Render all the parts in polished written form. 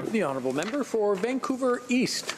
The honourable member for Vancouver East.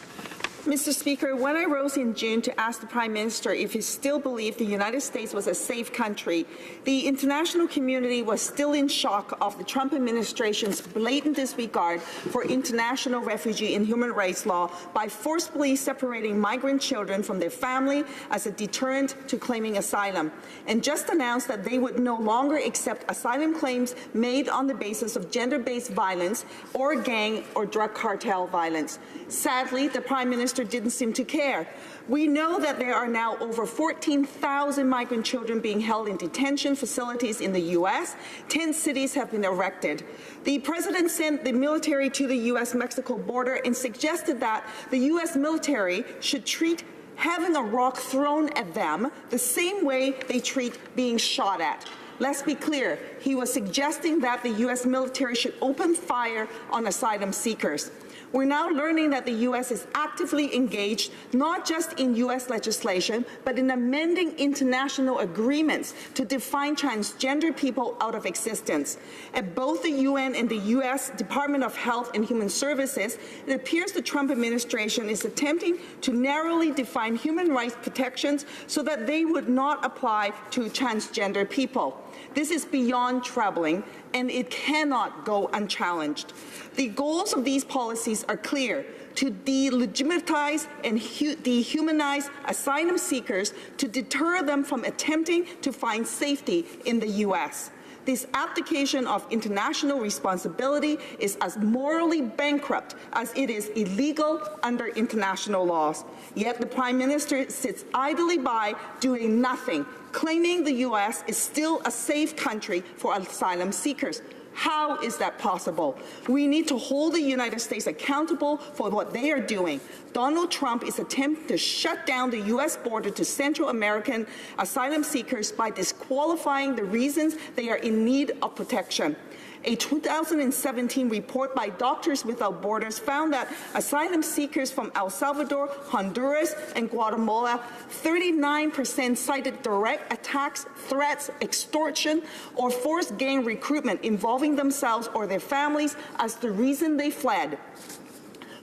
Mr. Speaker, when I rose in June to ask the Prime Minister if he still believed the United States was a safe country, the international community was still in shock of the Trump administration's blatant disregard for international refugee and human rights law by forcibly separating migrant children from their family as a deterrent to claiming asylum, and just announced that they would no longer accept asylum claims made on the basis of gender-based violence or gang or drug cartel violence. Sadly, the Prime Minister didn't seem to care. We know that there are now over 14,000 migrant children being held in detention facilities in the U.S. 10 cities have been erected. The President sent the military to the U.S.-Mexico border and suggested that the U.S. military should treat having a rock thrown at them the same way they treat being shot at. Let's be clear, he was suggesting that the U.S. military should open fire on asylum seekers. We're now learning that the U.S. is actively engaged not just in U.S. legislation, but in amending international agreements to define transgender people out of existence. At both the UN and the U.S. Department of Health and Human Services, it appears the Trump administration is attempting to narrowly define human rights protections so that they would not apply to transgender people. This is beyond troubling, and it cannot go unchallenged. The goals of these policies are clear: to delegitimize and dehumanize asylum seekers, to deter them from attempting to find safety in the U.S. This abdication of international responsibility is as morally bankrupt as it is illegal under international laws. Yet the Prime Minister sits idly by, doing nothing, claiming the U.S. is still a safe country for asylum seekers. How is that possible? We need to hold the United States accountable for what they are doing. Donald Trump is attempting to shut down the U.S. border to Central American asylum seekers by disqualifying the reasons they are in need of protection. A 2017 report by Doctors Without Borders found that asylum seekers from El Salvador, Honduras, and Guatemala, 39% cited direct attacks, threats, extortion, or forced gang recruitment involving themselves or their families as the reason they fled.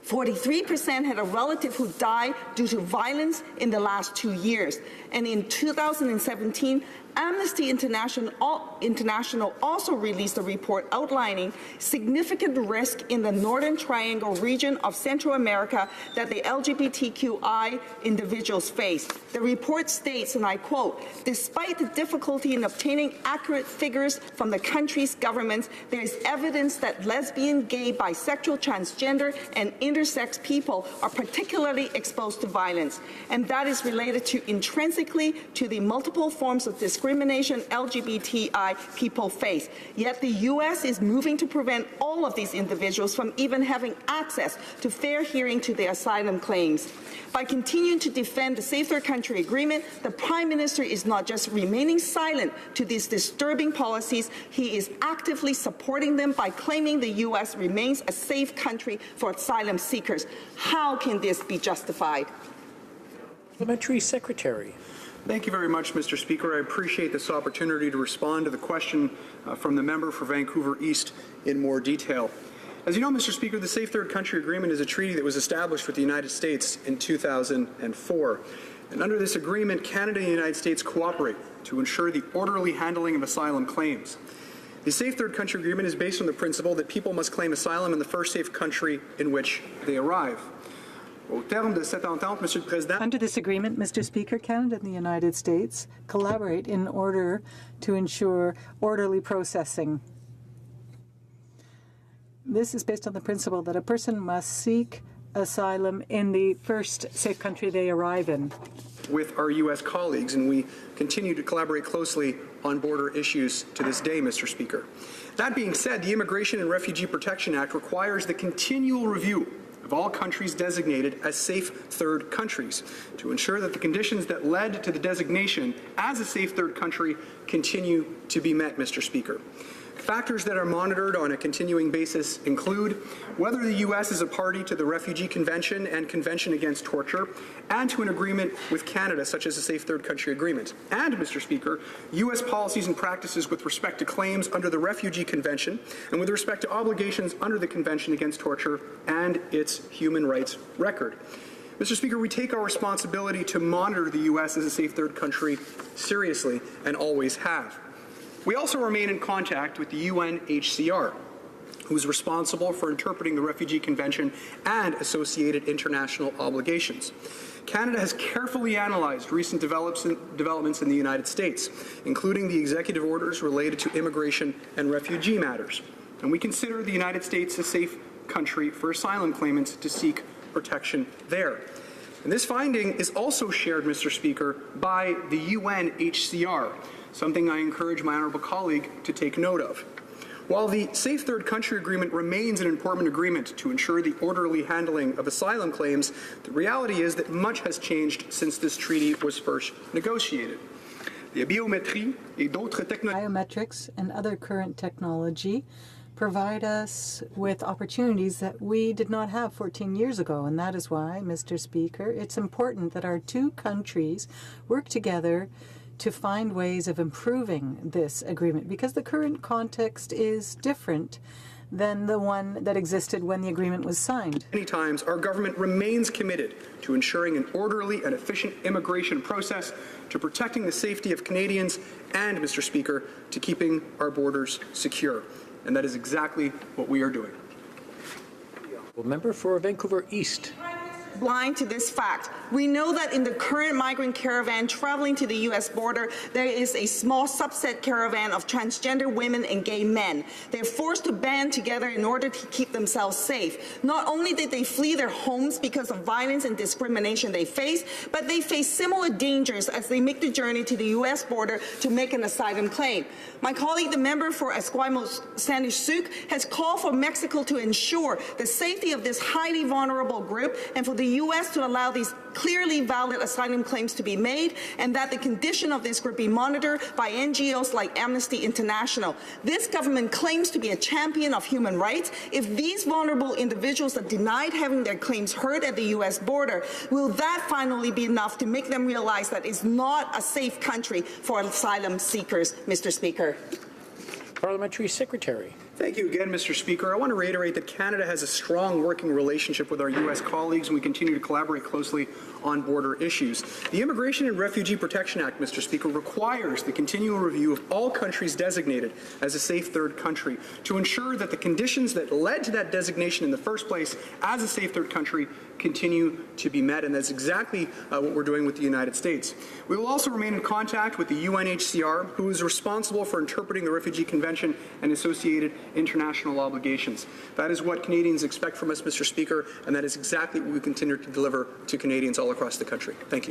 43% had a relative who died due to violence in the last 2 years. And in 2017, Amnesty International also released a report outlining significant risk in the Northern Triangle region of Central America that the LGBTQI individuals face. The report states, and I quote, "Despite the difficulty in obtaining accurate figures from the country's governments, there is evidence that lesbian, gay, bisexual, transgender, and intersex people are particularly exposed to violence, and that is related to intrinsically to the multiple forms of discrimination LGBTI people face. Yet the U.S. is moving to prevent all of these individuals from even having access to fair hearing to their asylum claims. By continuing to defend the Safe Third Country Agreement, the Prime Minister is not just remaining silent to these disturbing policies, he is actively supporting them by claiming the U.S. remains a safe country for asylum seekers. How can this be justified? Parliamentary Secretary. Thank you very much, Mr. Speaker. I appreciate this opportunity to respond to the question from the member for Vancouver East in more detail. As you know, Mr. Speaker, the Safe Third Country Agreement is a treaty that was established with the United States in 2004. And under this agreement, Canada and the United States cooperate to ensure the orderly handling of asylum claims. The Safe Third Country Agreement is based on the principle that people must claim asylum in the first safe country in which they arrive. Under this agreement, Mr. Speaker, Canada and the United States collaborate in order to ensure orderly processing. This is based on the principle that a person must seek asylum in the first safe country they arrive in. With our U.S. colleagues, and we continue to collaborate closely on border issues to this day, Mr. Speaker. That being said, the Immigration and Refugee Protection Act requires the continual review of all countries designated as safe third countries to ensure that the conditions that led to the designation as a safe third country continue to be met, Mr. Speaker. Factors that are monitored on a continuing basis include whether the U.S. is a party to the Refugee Convention and Convention Against Torture and to an agreement with Canada, such as a Safe Third Country Agreement. And, Mr. Speaker, U.S. policies and practices with respect to claims under the Refugee Convention and with respect to obligations under the Convention Against Torture and its human rights record. Mr. Speaker, we take our responsibility to monitor the U.S. as a safe third country seriously and always have. We also remain in contact with the UNHCR, who is responsible for interpreting the Refugee Convention and associated international obligations. Canada has carefully analyzed recent developments in the United States, including the executive orders related to immigration and refugee matters. And we consider the United States a safe country for asylum claimants to seek protection there. And this finding is also shared, Mr. Speaker, by the UNHCR, something I encourage my honourable colleague to take note of. While the Safe Third Country Agreement remains an important agreement to ensure the orderly handling of asylum claims, the reality is that much has changed since this treaty was first negotiated. Biometrics and other current technology provide us with opportunities that we did not have 14 years ago, and that is why, Mr. Speaker, it's important that our two countries work together to find ways of improving this agreement, because the current context is different than the one that existed when the agreement was signed. Many times, our government remains committed to ensuring an orderly and efficient immigration process, to protecting the safety of Canadians, and, Mr. Speaker, to keeping our borders secure. And that is exactly what we are doing. Member for Vancouver East. Blind to this fact. We know that in the current migrant caravan traveling to the U.S. border, there is a small subset caravan of transgender women and gay men. They're forced to band together in order to keep themselves safe. Not only did they flee their homes because of violence and discrimination they face, but they face similar dangers as they make the journey to the U.S. border to make an asylum claim. My colleague, the member for Esquimalt-Sandwich-Sooke, has called for Mexico to ensure the safety of this highly vulnerable group and for the U.S. to allow these clearly valid asylum claims to be made, and that the condition of this group be monitored by NGOs like Amnesty International. This government claims to be a champion of human rights. If these vulnerable individuals are denied having their claims heard at the U.S. border, will that finally be enough to make them realize that it's not a safe country for asylum seekers, Mr. Speaker? Parliamentary Secretary. Thank you again, Mr. Speaker. I want to reiterate that Canada has a strong working relationship with our U.S. colleagues, and we continue to collaborate closely on border issues. The Immigration and Refugee Protection Act, Mr. Speaker, requires the continual review of all countries designated as a safe third country to ensure that the conditions that led to that designation in the first place as a safe third country continue to be met, and that's exactly what we're doing with the United States. We will also remain in contact with the UNHCR, who is responsible for interpreting the Refugee Convention and associated international obligations. That is what Canadians expect from us, Mr. Speaker, and that is exactly what we continue to deliver to Canadians all across the country. Thank you.